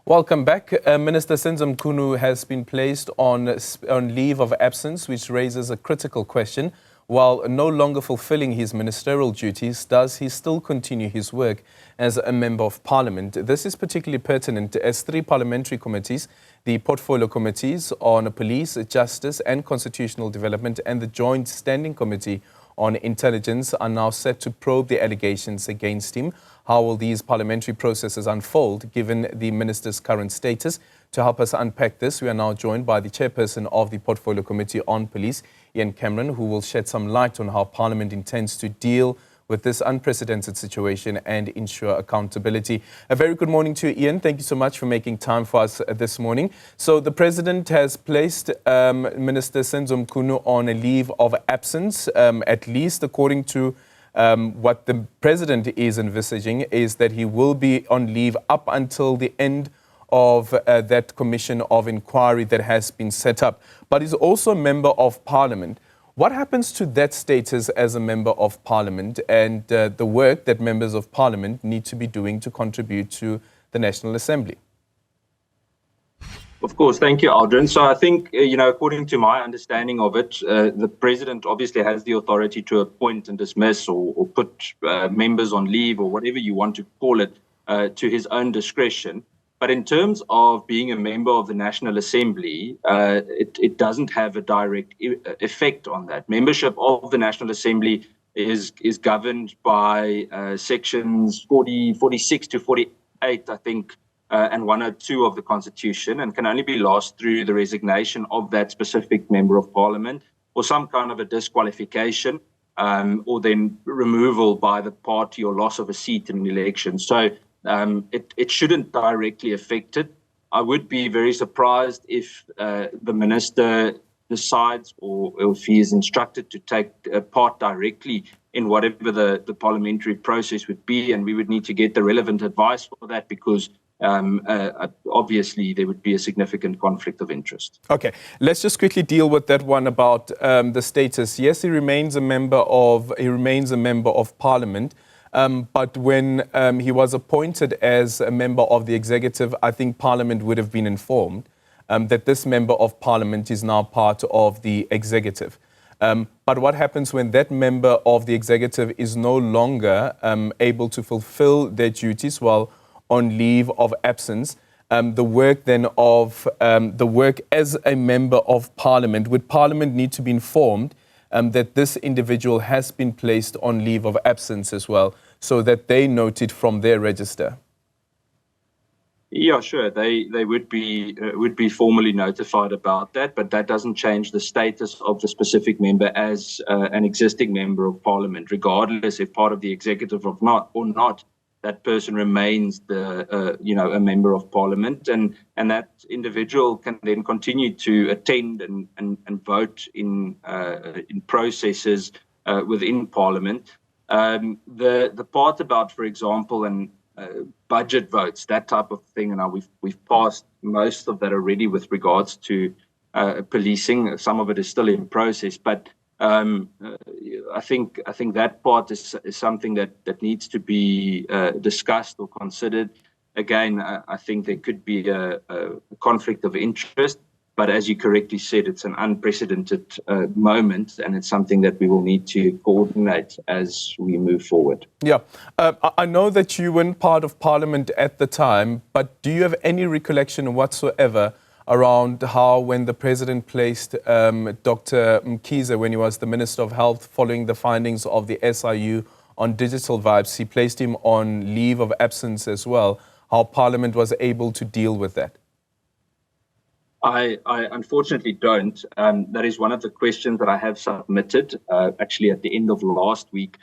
Welcome back. Minister Senzo Mchunu has been placed on leave of absence, which raises a critical question. While no longer fulfilling his ministerial duties, does he still continue his work as a member of parliament? This is particularly pertinent as 3 parliamentary committees, the portfolio committees on police, justice and constitutional development, and the joint standing committee on intelligence are now set to probe the allegations against him. How will these parliamentary processes unfold given the minister's current status? To help us unpack this, we are now joined by the chairperson of the Portfolio Committee on Police, Ian Cameron, who will shed some light on how Parliament intends to deal with this unprecedented situation and ensure accountability. A very good morning to you, Ian. Thank you so much for making time for us this morning. So the President has placed Minister Senzo Mchunu on a leave of absence, at least according to what the President is envisaging, is that he will be on leave up until the end of that commission of inquiry that has been set up. But he's also a member of Parliament. What happens to that status as a member of Parliament and the work that members of Parliament need to be doing to contribute to the National Assembly? Of course, thank you, Aldrin. So I think, according to my understanding of it, the President obviously has the authority to appoint and dismiss or put members on leave or whatever you want to call it to his own discretion. But in terms of being a member of the National Assembly, it doesn't have a direct effect on that. Membership of the National Assembly is governed by sections 46 to 48, I think, and 102 of the Constitution, and can only be lost through the resignation of that specific member of Parliament or some kind of a disqualification or then removal by the party or loss of a seat in an election. So it shouldn't directly affect it. I would be very surprised if the minister decides or if he is instructed to take part directly in whatever the parliamentary process would be, and we would need to get the relevant advice for that because obviously there would be a significant conflict of interest. Okay, let's just quickly deal with that one about the status. Yes, he remains a member of Parliament. But when he was appointed as a member of the executive, I think Parliament would have been informed that this member of Parliament is now part of the executive. But what happens when that member of the executive is no longer able to fulfill their duties while on leave of absence? The work as a member of Parliament, would Parliament need to be informed that this individual has been placed on leave of absence as well, so that they note it from their register? Yeah, sure. They would be formally notified about that, but that doesn't change the status of the specific member as an existing member of Parliament, regardless if part of the executive or not. That person remains a member of Parliament, and that individual can then continue to attend and vote in processes within Parliament. The part about, for example, budget votes, that type of thing, and we've passed most of that already with regards to policing. Some of it is still in process, but I think that part is something that needs to be discussed or considered. Again, I think there could be a conflict of interest, but as you correctly said, it's an unprecedented moment, and it's something that we will need to coordinate as we move forward. Yeah, I know that you weren't part of Parliament at the time, but do you have any recollection whatsoever around how, when the President placed Dr. Mkhize, when he was the Minister of Health, following the findings of the SIU on digital vibes, he placed him on leave of absence as well, how Parliament was able to deal with that? I unfortunately don't. That is one of the questions that I have submitted actually at the end of last week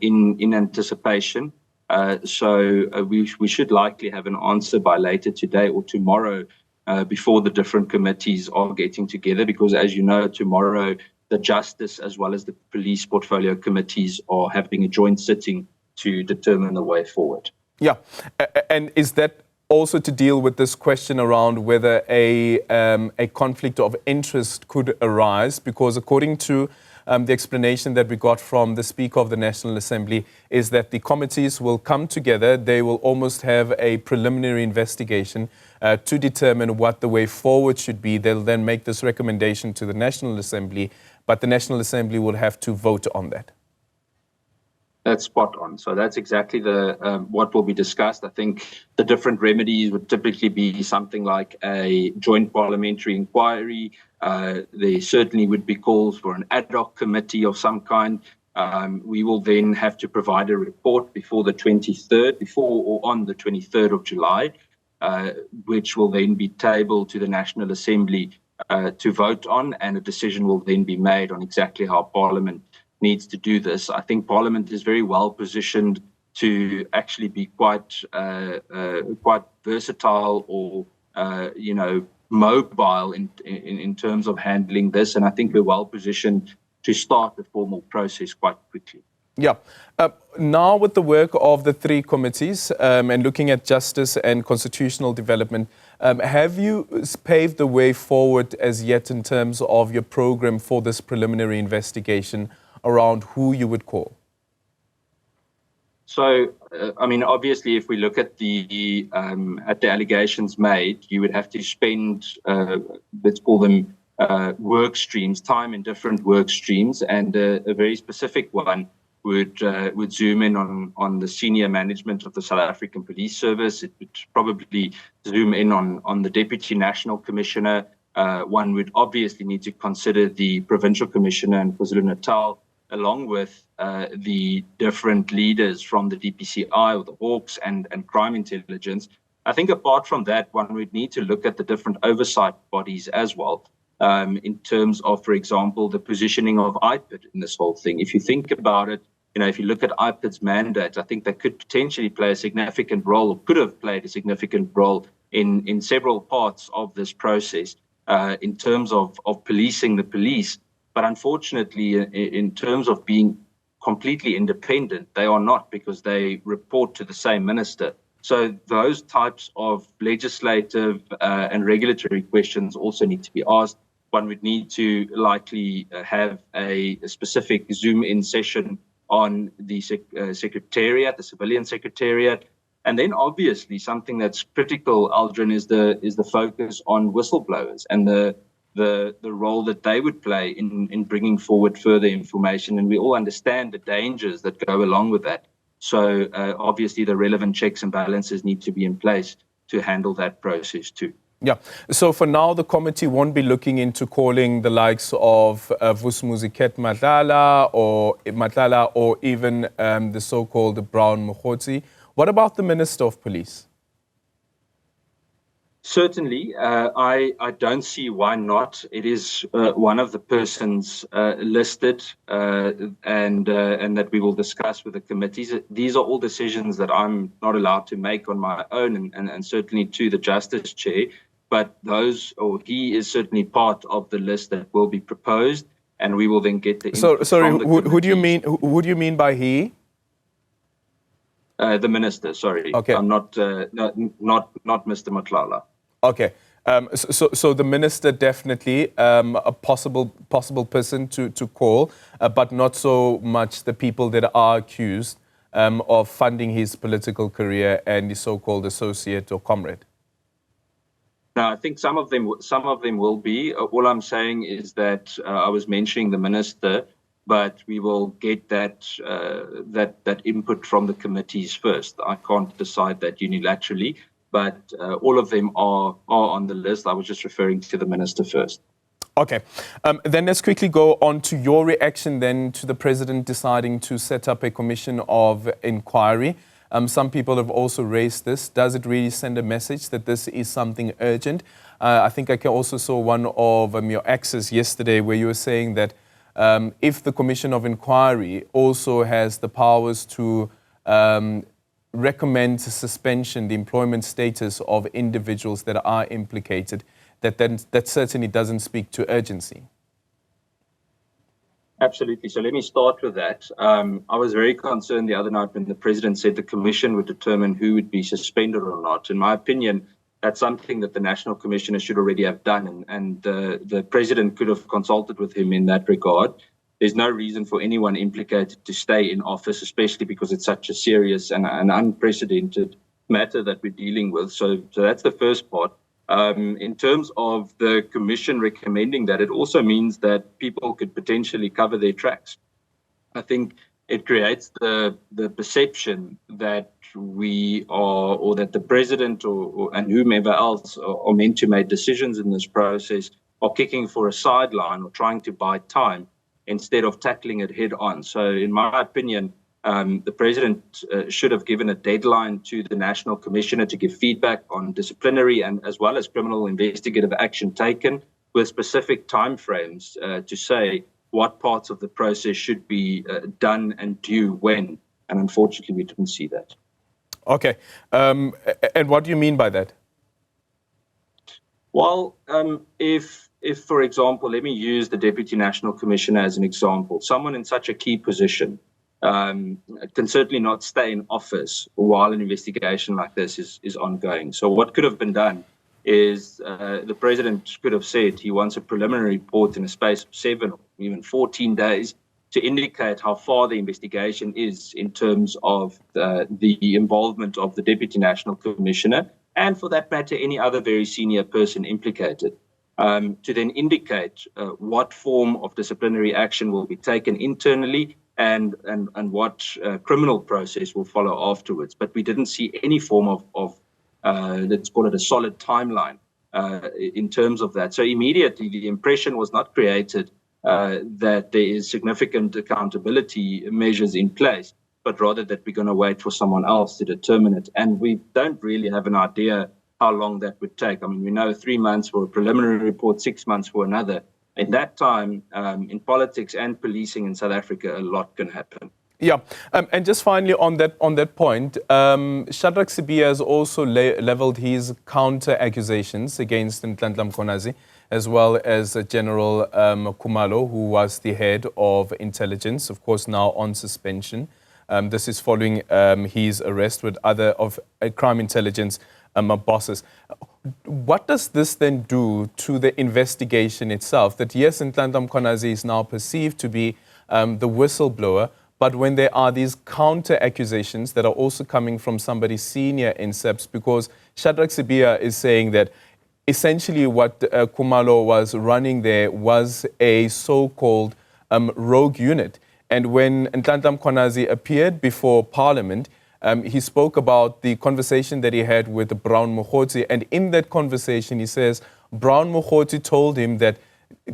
in anticipation. So we should likely have an answer by later today or tomorrow before the different committees are getting together, because as you know, tomorrow the Justice as well as the Police Portfolio Committees are having a joint sitting to determine the way forward. Yeah, and is that also to deal with this question around whether a conflict of interest could arise? Because according to the explanation that we got from the Speaker of the National Assembly is that the committees will come together. They will almost have a preliminary investigation to determine what the way forward should be. They'll then make this recommendation to the National Assembly, but the National Assembly will have to vote on that. That's spot on. So that's exactly the what will be discussed. I think the different remedies would typically be something like a joint parliamentary inquiry. There certainly would be calls for an ad hoc committee of some kind. We will then have to provide a report before the 23rd, before or on the 23rd of July, which will then be tabled to the National Assembly to vote on, and a decision will then be made on exactly how Parliament needs to do this. I think Parliament is very well positioned to actually be quite versatile or mobile in terms of handling this, and I think we're well positioned to start the formal process quite quickly. Yeah. Now with the work of the three committees and looking at justice and constitutional development, have you paved the way forward as yet in terms of your program for this preliminary investigation around who you would call? So, obviously, if we look at the allegations made, you would have to spend, let's call them work streams, time in different work streams, and a very specific one would zoom in on the senior management of the South African Police Service. It would probably zoom in on the Deputy National Commissioner. One would obviously need to consider the Provincial Commissioner in KwaZulu-Natal, along with the different leaders from the DPCI or the Hawks and crime intelligence. I think apart from that, one would need to look at the different oversight bodies as well, in terms of, for example, the positioning of IPID in this whole thing. If you think about it, if you look at IPID's mandate, I think that could potentially play a significant role, or could have played a significant role in several parts of this process, in terms of policing the police. But unfortunately, in terms of being completely independent, they are not, because they report to the same minister. So those types of legislative and regulatory questions also need to be asked. One would need to likely have a specific Zoom-in session on the Secretariat, the Civilian Secretariat. And then obviously something that's critical, Aldrin, is the focus on whistleblowers and the role that they would play in bringing forward further information. And we all understand the dangers that go along with that. So obviously the relevant checks and balances need to be in place to handle that process too. Yeah. So for now, the committee won't be looking into calling the likes of Vusumuziket Madlala or even the so-called Brown Mokgotsi. What about the Minister of Police? Certainly, I don't see why not. It is one of the persons listed and that we will discuss with the committees. These are all decisions that I'm not allowed to make on my own, and certainly to the Justice Chair. But he is certainly part of the list that will be proposed, and we will then get the input from the who do you mean? Who do you mean by he? The minister. Sorry, okay. I'm not Mr. Matlala. Okay, so the minister definitely a possible person to call, but not so much the people that are accused of funding his political career and the so-called associate or comrade. Now, I think some of them will be. All I'm saying is that I was mentioning the minister, but we will get that input from the committees first. I can't decide that unilaterally. But all of them are on the list. I was just referring to the minister first. Okay. Then let's quickly go on to your reaction then to the president deciding to set up a commission of inquiry. Some people have also raised this. Does it really send a message that this is something urgent? I think I also saw one of your exes yesterday where you were saying that if the commission of inquiry also has the powers to recommend suspension, the employment status of individuals that are implicated, that certainly doesn't speak to urgency. Absolutely. So let me start with that. I was very concerned the other night when the president said the commission would determine who would be suspended or not. In my opinion, that's something that the National Commissioner should already have done, and the president could have consulted with him in that regard. there's no reason for anyone implicated to stay in office, especially because it's such a serious and an unprecedented matter that we're dealing with. So that's the first part. In terms of the commission recommending that, it also means that people could potentially cover their tracks. I think it creates the perception that we are, or that the president and whomever else are meant to make decisions in this process are kicking for a sideline or trying to buy time instead of tackling it head on. So in my opinion, the president should have given a deadline to the National Commissioner to give feedback on disciplinary and as well as criminal investigative action taken, with specific timeframes to say what parts of the process should be done and due when. And unfortunately, we didn't see that. Okay. And what do you mean by that? Well, if, for example, let me use the Deputy National Commissioner as an example, someone in such a key position can certainly not stay in office while an investigation like this is ongoing. So what could have been done is the president could have said he wants a preliminary report in a space of 7 or even 14 days to indicate how far the investigation is in terms of the involvement of the Deputy National Commissioner and, for that matter, any other very senior person implicated, to then indicate what form of disciplinary action will be taken internally and what criminal process will follow afterwards. But we didn't see any form of let's call it a solid timeline in terms of that. So immediately the impression was not created that there is significant accountability measures in place, but rather that we're going to wait for someone else to determine it. And we don't really have an idea how long that would take. I mean, we know 3 months for a preliminary report, 6 months for another. In that time, in politics and policing in South Africa, a lot can happen. Yeah, and just finally on that point, Shadrach Siya has also leveled his counter accusations against Nhlanhla Mkhwanazi, as well as General Khumalo, who was the head of intelligence, of course now on suspension. This is following his arrest with other of crime intelligence bosses. What does this then do to the investigation itself? That yes, Nhlanhla Mkhwanazi is now perceived to be the whistleblower, but when there are these counter accusations that are also coming from somebody senior in SEPS, because Shadrach Siya is saying that essentially what Khumalo was running there was a so-called rogue unit. And when Nhlanhla Mkhwanazi appeared before Parliament, he spoke about the conversation that he had with Brown Mokhotsi. And in that conversation, he says Brown Mokhotsi told him that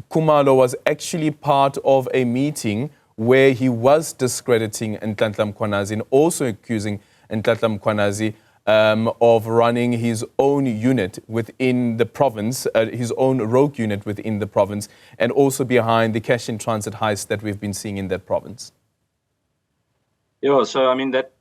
Khumalo was actually part of a meeting where he was discrediting Nhlanhla Mkhwanazi and also accusing Nhlanhla Mkhwanazi of running his own unit within the province, his own rogue unit within the province, and also behind the cash-in-transit heist that we've been seeing in that province. Yeah, so I mean that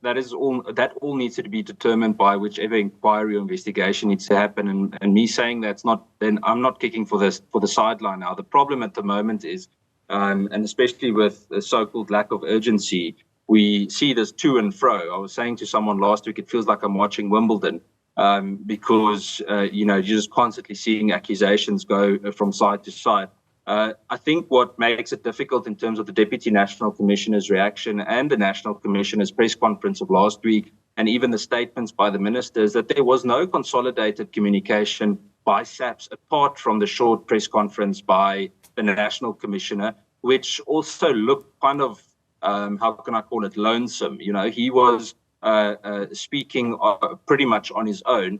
all needs to be determined by whichever inquiry or investigation needs to happen. And me saying that's not, then I'm not kicking for the sideline now. The problem at the moment is, and especially with the so-called lack of urgency, we see this to and fro. I was saying to someone last week, it feels like I'm watching Wimbledon because you're just constantly seeing accusations go from side to side. I think what makes it difficult in terms of the Deputy National Commissioner's reaction and the National Commissioner's press conference of last week, and even the statements by the ministers, that there was no consolidated communication by SAPS apart from the short press conference by the National Commissioner, which also looked kind of, how can I call it, lonesome. You know, he was speaking pretty much on his own.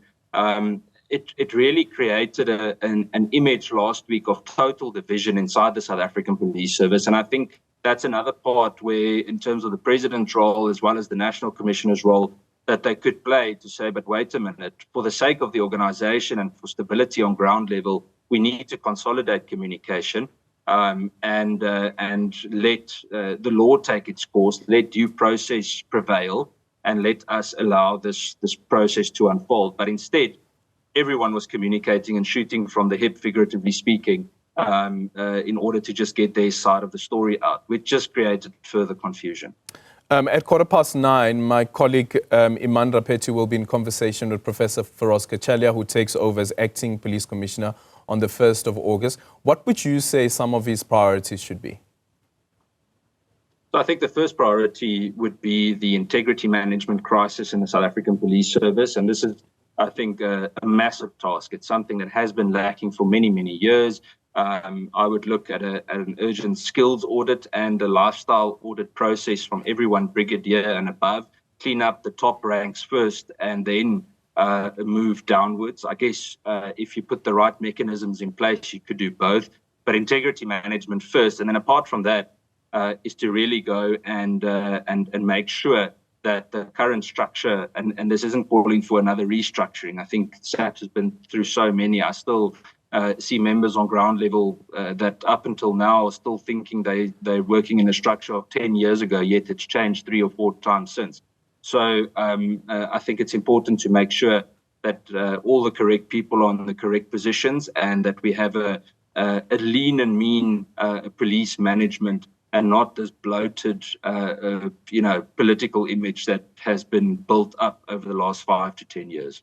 It really created an image last week of total division inside the South African Police Service. And I think that's another part where, in terms of the president's role as well as the National Commissioner's role, that they could play to say, but wait a minute, for the sake of the organization and for stability on ground level, we need to consolidate communication and let the law take its course, let due process prevail, and let us allow this process to unfold. But instead, everyone was communicating and shooting from the hip, figuratively speaking, in order to just get their side of the story out, which just created further confusion. At 9:15, my colleague Iman Rapeti will be in conversation with Professor Feroz Kachalia, who takes over as Acting Police Commissioner on the 1st of August. What would you say some of his priorities should be? So I think the first priority would be the integrity management crisis in the South African Police Service. And this is, I think, a massive task. It's something that has been lacking for many, many years. I would look at an urgent skills audit and a lifestyle audit process from everyone brigadier and above, clean up the top ranks first and then move downwards. I guess if you put the right mechanisms in place, you could do both. But integrity management first. And then apart from that, is to really go and make sure that the current structure, and this isn't calling for another restructuring. I think SAPS has been through so many. I still see members on ground level that up until now are still thinking they're working in a structure of 10 years ago, yet it's changed 3 or 4 times since. So I think it's important to make sure that all the correct people are on the correct positions and that we have a lean and mean police management and not this bloated, political image that has been built up over the last 5 to 10 years.